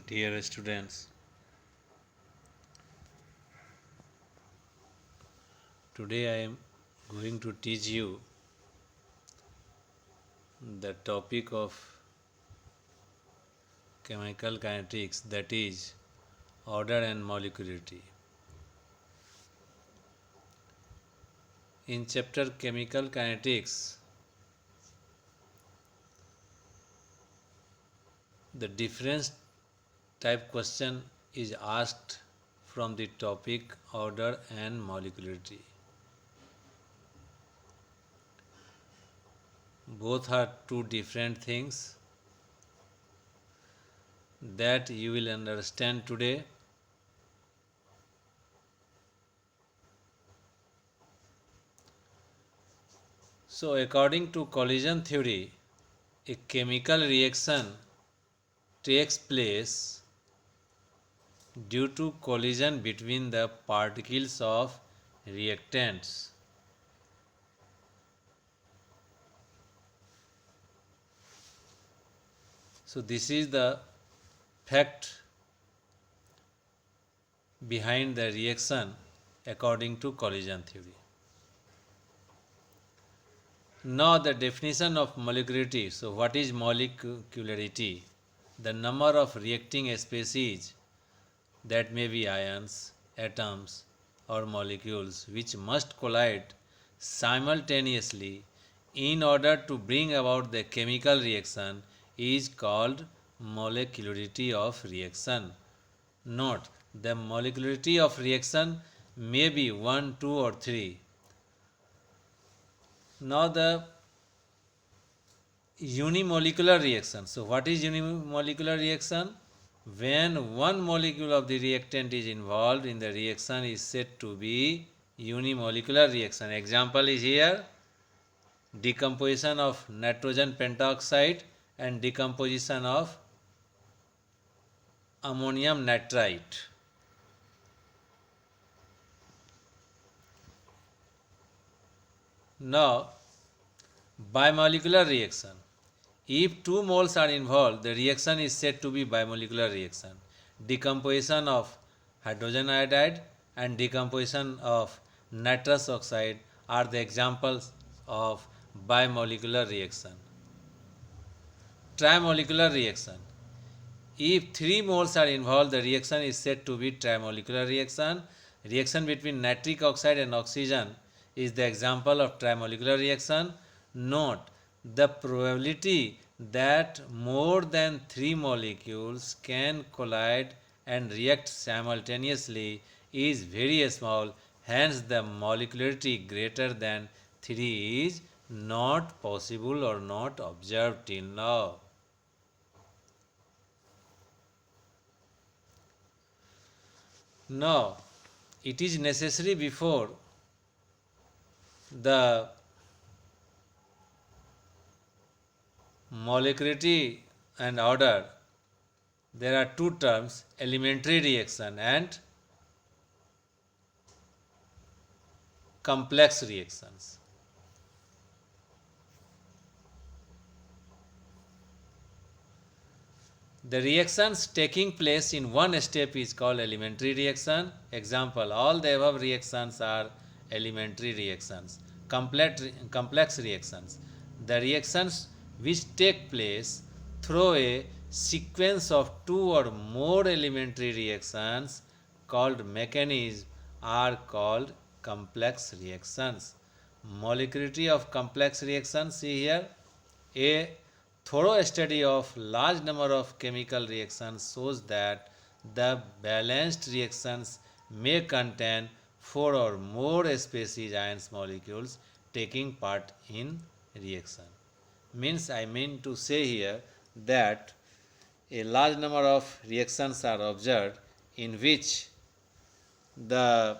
Dear students, today I am going to teach you the topic of chemical kinetics, that is order and molecularity. In chapter chemical kinetics, the difference type question is asked from the topic order and molecularity. Both are two different things that you will understand today. So, according to collision theory, a chemical reaction takes place due to collision between the particles of reactants. So, this is the fact behind the reaction according to collision theory. Now, the definition of molecularity. So, what is molecularity? The number of reacting species, that may be ions, atoms, or molecules, which must collide simultaneously in order to bring about the chemical reaction, is called molecularity of reaction. Note, the molecularity of reaction may be 1, 2, or 3. Now, the unimolecular reaction. So, what is unimolecular reaction? When one molecule of the reactant is involved in the reaction is said to be unimolecular reaction. Example is here: decomposition of nitrogen pentoxide and decomposition of ammonium nitrite. Now, bimolecular reaction. If two moles are involved, the reaction is said to be bimolecular reaction. Decomposition of hydrogen iodide and decomposition of nitrous oxide are the examples of bimolecular reaction. Trimolecular reaction. If three moles are involved, the reaction is said to be trimolecular reaction. Reaction between nitric oxide and oxygen is the example of trimolecular reaction. Note, the probability that more than three molecules can collide and react simultaneously is very small, hence the molecularity greater than 3 is not possible or not observed till now. Now, it is necessary before the molecularity and order, there are two terms: elementary reaction and complex reactions. The reactions taking place in one step is called elementary reaction. Example, all the above reactions are elementary reactions. Complex reactions. The reactions which take place through a sequence of two or more elementary reactions called mechanism are called complex reactions. Molecularity of complex reactions, see here. A thorough study of large number of chemical reactions shows that the balanced reactions may contain four or more species ions molecules taking part in reaction. Means, I mean to say here that a large number of reactions are observed in which the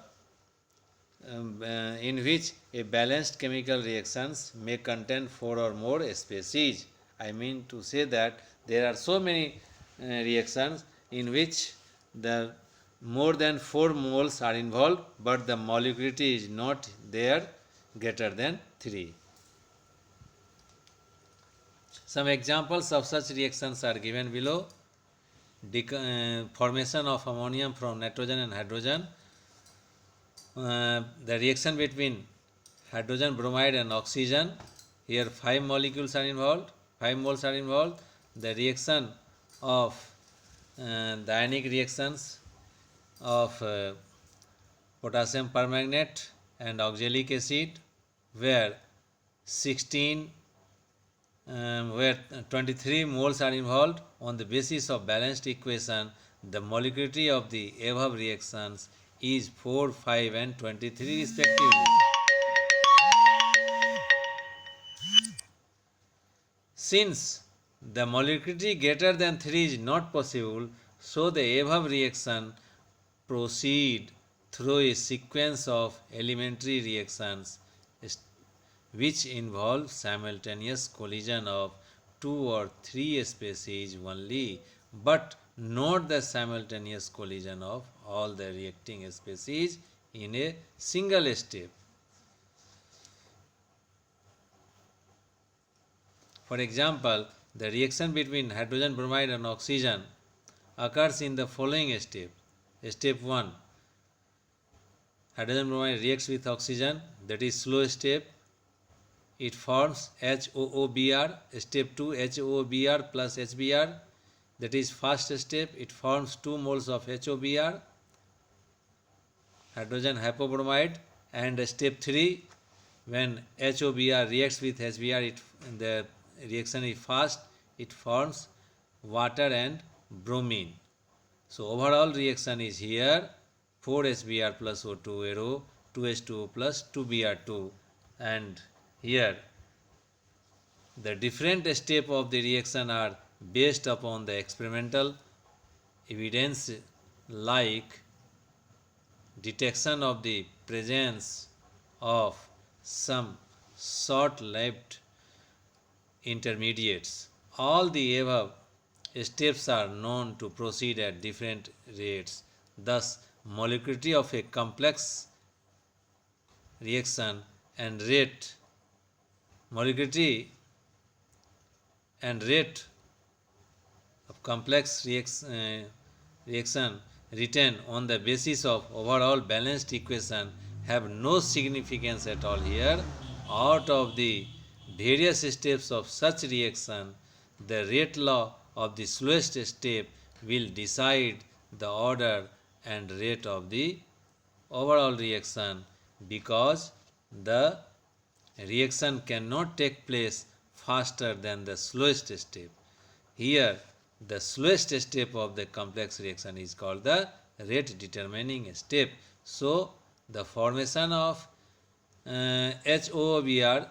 in which a balanced chemical reactions may contain four or more species. I mean to say that there are so many reactions in which the more than 4 moles are involved, but the molecularity is not there greater than 3. Some examples of such reactions are given below. formation of ammonium from nitrogen and hydrogen, the reaction between hydrogen bromide and oxygen, here 5 molecules are involved, 5 moles are involved. The reaction of the ionic reactions of potassium permanganate and oxalic acid, where 16 where 23 moles are involved. On the basis of balanced equation, the molecularity of the above reactions is 4, 5 and 23 respectively. Since the molecularity greater than 3 is not possible, so the above reaction proceed through a sequence of elementary reactions which involve simultaneous collision of 2 or 3 species only, but not the simultaneous collision of all the reacting species in a single step. For example, the reaction between hydrogen bromide and oxygen occurs in the following step. Step 1, hydrogen bromide reacts with oxygen, that is slow step. It forms HOOBr. Step 2, HOOBr plus HBr, that is first step. It forms 2 moles of HOBr, hydrogen hypobromide. And step 3, when HOBr reacts with HBr, the reaction is fast. It forms water and bromine. So overall reaction is here 4HBr plus O2 arrow, 2H2O plus 2Br2, and here the different steps of the reaction are based upon the experimental evidence, like detection of the presence of some short-lived intermediates. All the above steps are known to proceed at different rates. Thus, molecularity of a complex reaction and rate molecularity and rate of complex reaction written on the basis of overall balanced equation have no significance at all here. Out of the various steps of such reaction, the rate law of the slowest step will decide the order and rate of the overall reaction, because the reaction cannot take place faster than the slowest step. Here, the slowest step of the complex reaction is called the rate determining step. So, the formation of HOBr,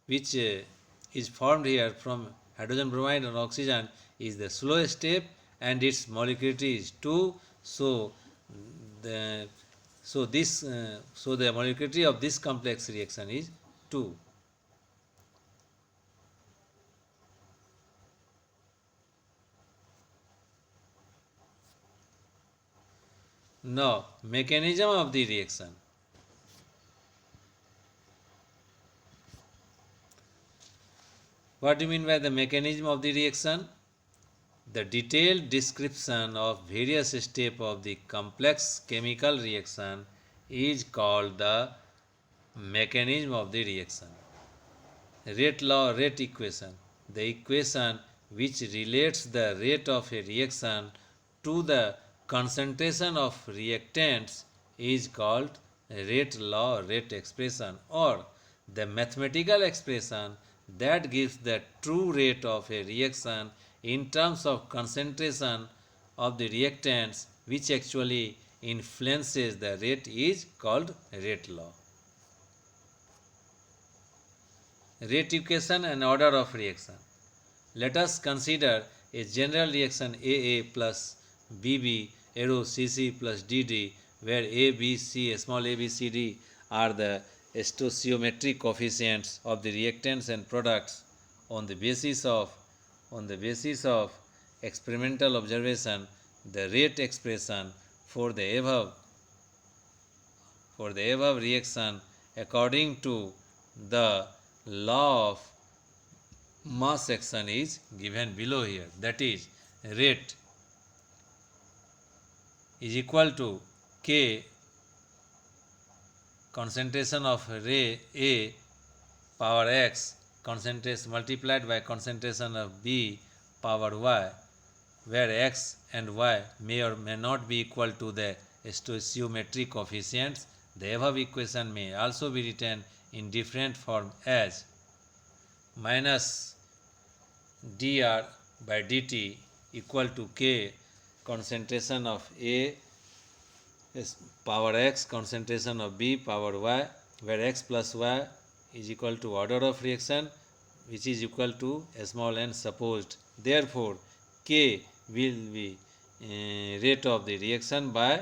which is formed here from hydrogen bromide and oxygen, is the slow step, and its molecularity is 2. So the molecularity of this complex reaction is 2. Now, mechanism of the reaction. What do you mean by the mechanism of the reaction? The detailed description of various steps of the complex chemical reaction is called the mechanism of the reaction. Rate law, rate equation. The equation which relates the rate of a reaction to the concentration of reactants is called rate law, rate expression, or the mathematical expression that gives the true rate of a reaction in terms of concentration of the reactants, which actually influences the rate, is called rate law. Rate equation and order of reaction. Let us consider a general reaction AA plus BB arrow CC plus DD, where A, B, C, small a, B, C, D are the stoichiometric coefficients of the reactants and products. On the basis of experimental observation, the rate expression for the above reaction according to the law of mass action is given below here. That is, rate is equal to K concentration of ray A power X concentration multiplied by concentration of B power Y, where X and Y may or may not be equal to the stoichiometric coefficients. The above equation may also be written in different form as minus dr by dt equal to K concentration of A power X concentration of B power Y, where X plus Y is equal to order of reaction, which is equal to small n supposed. Therefore, K will be rate of the reaction by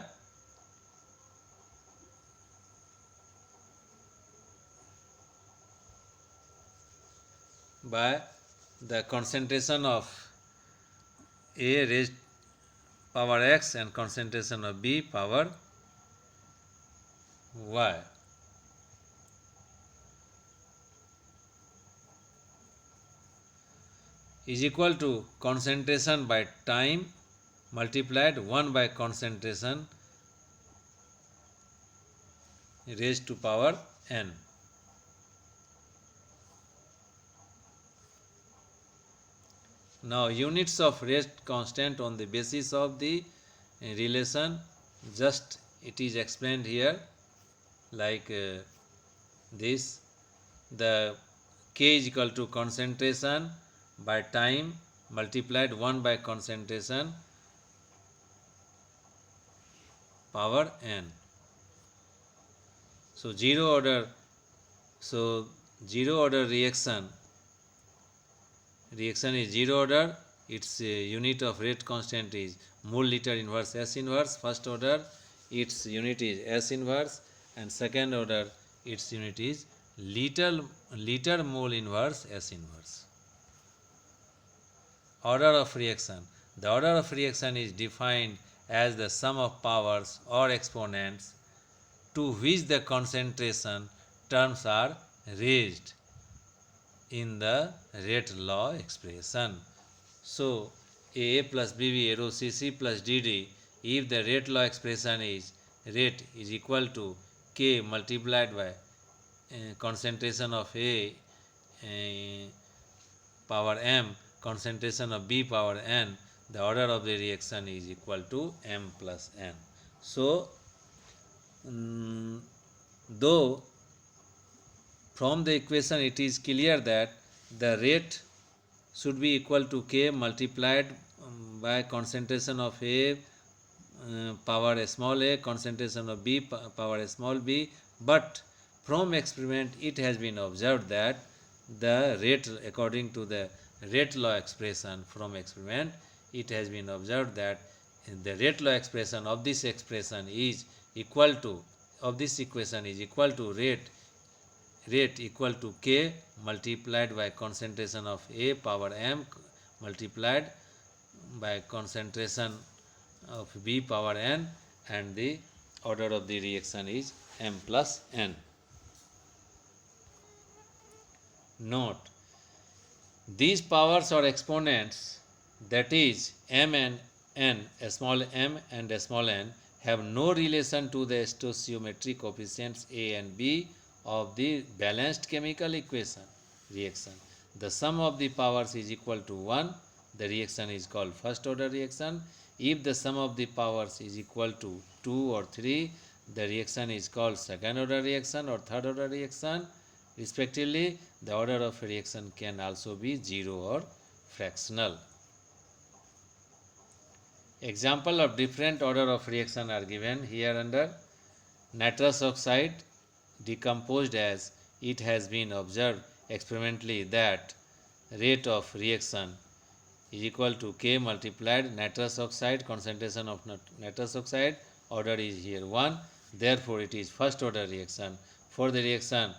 the concentration of A raised power X and concentration of B power Y. Is equal to concentration by time multiplied 1 by concentration raised to power n. Now units of rate constant on the basis of the relation, just it is explained here like this. The K is equal to concentration by time multiplied 1 by concentration power n. So zero order reaction is zero order. Its unit of rate constant is mole liter inverse S inverse. First order its unit is S inverse, and second order its unit is liter mole inverse S inverse. Order of reaction. The order of reaction is defined as the sum of powers or exponents to which the concentration terms are raised in the rate law expression. So, AA plus BB rho CC plus DD, if the rate law expression is rate is equal to K multiplied by concentration of A power m concentration of B power n, the order of the reaction is equal to m plus n. So, though from the equation it is clear that the rate should be equal to K multiplied by concentration of A power small a, concentration of B power small b, but from experiment it has been observed that the rate, according to the rate law expression from experiment, it has been observed that the rate law expression of this expression is equal to, of this equation is equal to rate equal to K multiplied by concentration of A power m multiplied by concentration of B power n, and the order of the reaction is m plus n. Note, these powers or exponents, that is m and n, small m and small n, have no relation to the stoichiometric coefficients A and B of the balanced chemical equation reaction. The sum of the powers is equal to 1. The reaction is called first order reaction. If the sum of the powers is equal to 2 or 3, the reaction is called second order reaction or third order reaction. Respectively, the order of a reaction can also be 0 or fractional. Example of different order of reaction are given here under. Nitrous oxide decomposed as it has been observed experimentally that rate of reaction is equal to K multiplied nitrous oxide, concentration of nitrous oxide, order is here 1, therefore it is first order reaction. For the reaction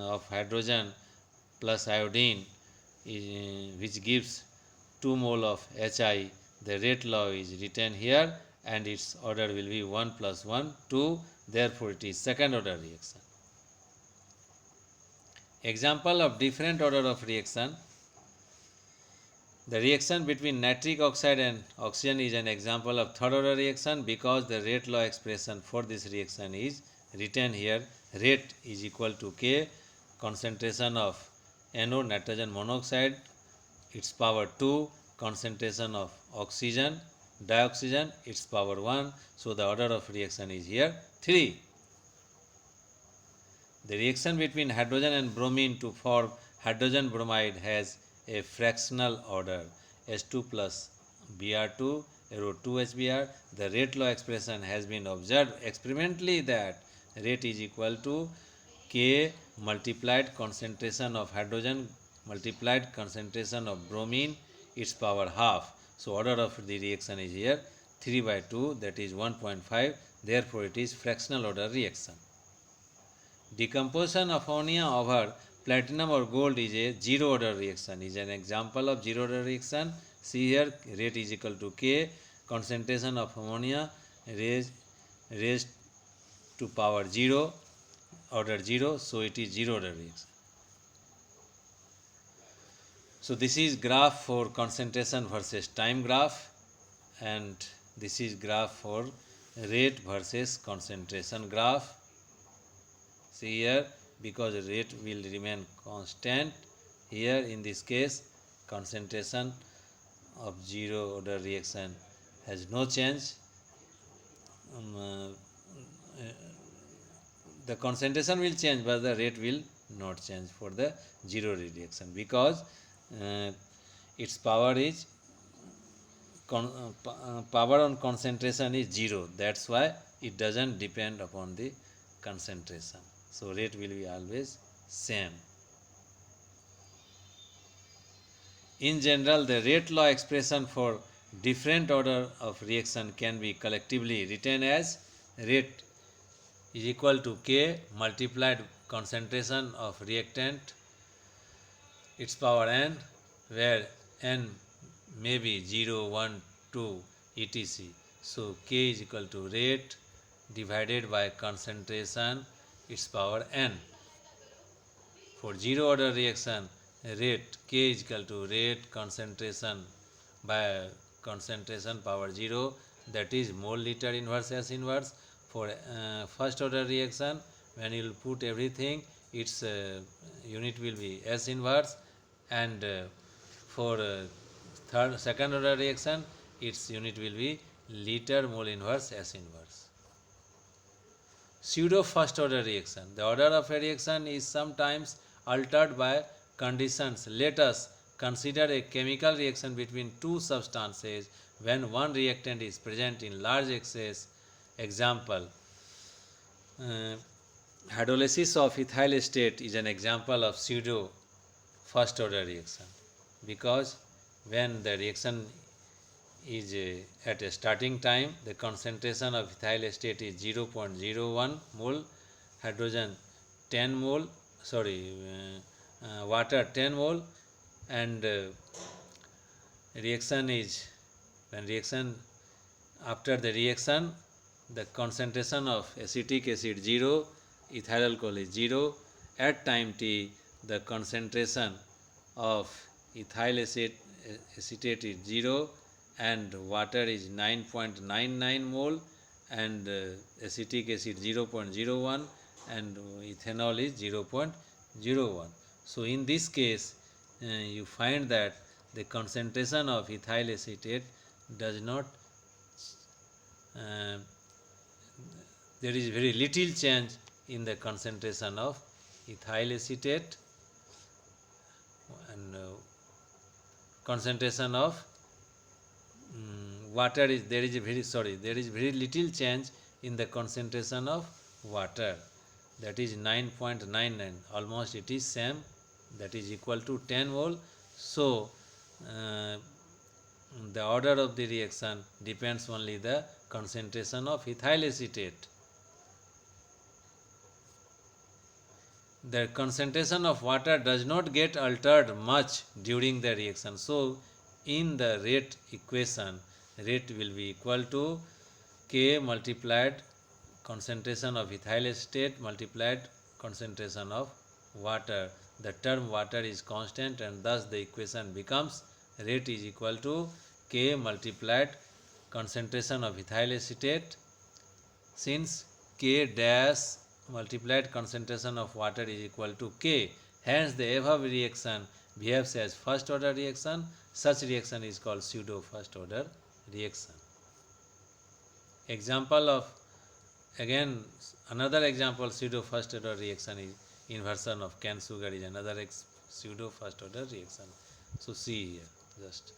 of hydrogen plus iodine which gives 2 mole of Hi, the rate law is written here and its order will be 1 plus 1, 2, therefore it is second order reaction. Example of different order of reaction. The reaction between nitric oxide and oxygen is an example of third order reaction because the rate law expression for this reaction is written here. Rate is equal to K, concentration of NO, nitrogen monoxide, its power 2, concentration of oxygen, dioxygen, its power 1. So the order of reaction is here 3. The reaction between hydrogen and bromine to form hydrogen bromide has a fractional order H2 plus Br2 arrow 2HBr. The rate law expression has been observed experimentally that rate is equal to K multiplied concentration of hydrogen multiplied concentration of bromine, its power half. So order of the reaction is here 3 by 2, that is 1.5. Therefore it is fractional order reaction. Decomposition of ammonia over platinum or gold is a zero order reaction, is an example of zero order reaction. See here, rate is equal to K, concentration of ammonia raised to power 0, order 0, so it is zero order reaction. So this is graph for concentration versus time graph, and this is graph for rate versus concentration graph. See here, because rate will remain constant, here in this case concentration of zero order reaction has no change. The concentration will change but the rate will not change for the zero reaction because its power is power on concentration is 0. That's why it doesn't depend upon the concentration. So rate will be always same. In general, the rate law expression for different order of reaction can be collectively written as rate is equal to K multiplied concentration of reactant, its power n, where n may be 0, 1, 2, etc. So K is equal to rate divided by concentration, its power n. For zero order reaction, rate K is equal to rate concentration by concentration power 0, that is mole liter inverse S inverse. For first order reaction, when you will put everything, its unit will be S inverse, and for second order reaction, its unit will be liter mole inverse S inverse. Pseudo first order reaction. The order of a reaction is sometimes altered by conditions. Let us consider a chemical reaction between two substances when one reactant is present in large excess. Example, hydrolysis of ethyl acetate is an example of pseudo first order reaction, because when the reaction is at a starting time, the concentration of ethyl acetate is 0.01 mole, hydrogen 10 mole, water 10 mole, and reaction is, when reaction, after the reaction, the concentration of acetic acid 0, ethyl alcohol is 0. At time t, the concentration of ethyl acetate is 0 and water is 9.99 mole, and acetic acid 0.01 and ethanol is 0.01. So in this case you find that the concentration of ethyl acetate does not there is very little change in the concentration of ethyl acetate, and concentration of water is, there is very little change in the concentration of water, that is 9.99, almost it is same, that is equal to 10 mole. So the order of the reaction depends only the concentration of ethyl acetate. The concentration of water does not get altered much during the reaction. So in the rate equation, rate will be equal to K multiplied concentration of ethyl acetate multiplied concentration of water. The term water is constant and thus the equation becomes rate is equal to K multiplied concentration of ethyl acetate. Since K dash multiplied concentration of water is equal to K, hence the above reaction behaves as first order reaction. Such reaction is called pseudo first order reaction. Example of, again another example pseudo first order reaction is inversion of cane sugar is another pseudo first order reaction. So see here just.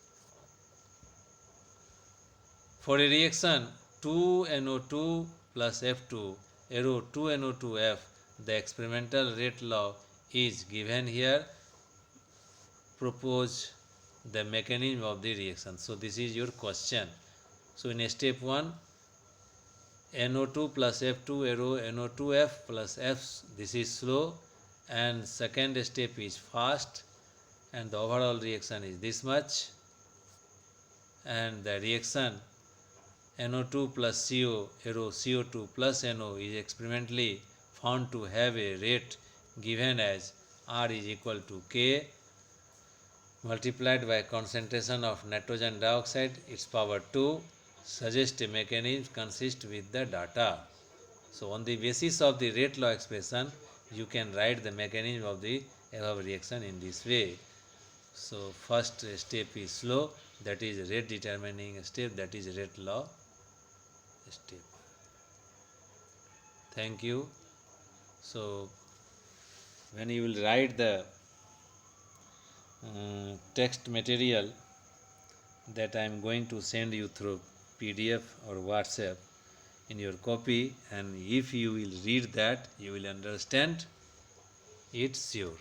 For a reaction 2NO2 plus F2 arrow 2NO2F, the experimental rate law is given here. Propose the mechanism of the reaction. So this is your question. So in step 1, NO2 plus F2 arrow NO2F plus F, this is slow, and second step is fast, and the overall reaction is this much, and the reaction NO2 plus CO arrow CO2 plus NO is experimentally found to have a rate given as R is equal to K multiplied by concentration of nitrogen dioxide, its power 2, suggest a mechanism consist with the data. So on the basis of the rate law expression, you can write the mechanism of the above reaction in this way. So first step is slow, that is rate determining step, that is rate law step. Thank you. So when you will write the text material that I am going to send you through PDF or WhatsApp in your copy, and if you will read that, you will understand it sure.